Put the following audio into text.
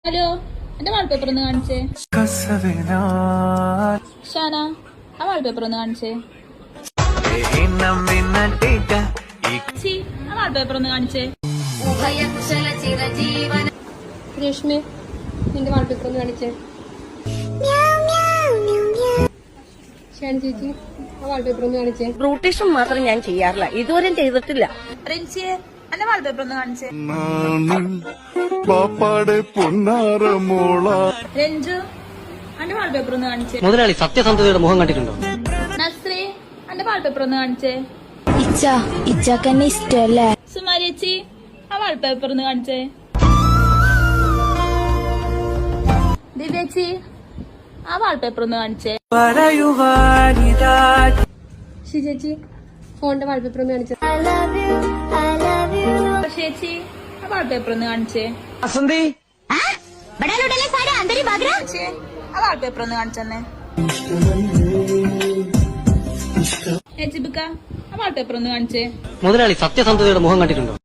Hello, എന്റെ wallpaper ഒന്ന് കാണിച്ചേ. ഷാന, ആ വാൾപേപ്പർ ഒന്ന് കാണിച്ചേ. ആ വാൾപേപ്പർ ഒന്ന് കാണിച്ചേ. രശ്മി, നിന്റെ വാൾപേപ്പർ ഒന്ന് കാണിച്ചേ. ഷാൻ ചേച്ചി, ആ വാൾപേപ്പർ ഒന്ന് കാണിച്ചേ. ബ്രൂട്ടീഷും മാത്രം ഞാൻ ചെയ്യാറില്ല, ഇതുവരെ ചെയ്തിട്ടില്ല. റിൻസിയെ, എന്റെ വാൾപേപ്പർ ഒന്ന് കാണിച്ചേ. രഞ്ജു, എന്റെ വാൾപേപ്പർ ഒന്ന് കാണിച്ചേ. മുതലാളി സത്യസന്ധതയുടെ മുഖം കണ്ടിട്ടുണ്ടോ? നസ്രി, എന്റെ വാൾപേപ്പർ ഒന്ന് കാണിച്ചേ. ഇച്ചക്കന്നെ ഇഷ്ടല്ലേ? സുമാരി ചേച്ചി, ആ വാൾപേപ്പർ ഒന്ന് കാണിച്ചേ. ദിവ്യേച്ചി, ആ വാൾപേപ്പർ ഒന്ന് കാണിച്ചേ. ഷി ചേച്ചി, ഫോണിന്റെ വാൾപേപ്പർ ഒന്ന് കാണിച്ചേ. ചേച്ചി, ആ വാൾപേപ്പർ ഒന്ന് കാണിച്ചേ. വസന്തി, ചേച്ചി, ആ വാൾപേപ്പർ ഒന്ന് കാണിച്ചെന്നെ. എജിബിക്ക, ആ വാൾപേപ്പർ ഒന്ന് കാണിച്ചേ. മുതലാളി സത്യസന്ധതയുടെ മുഖം കണ്ടിട്ടുണ്ടോ?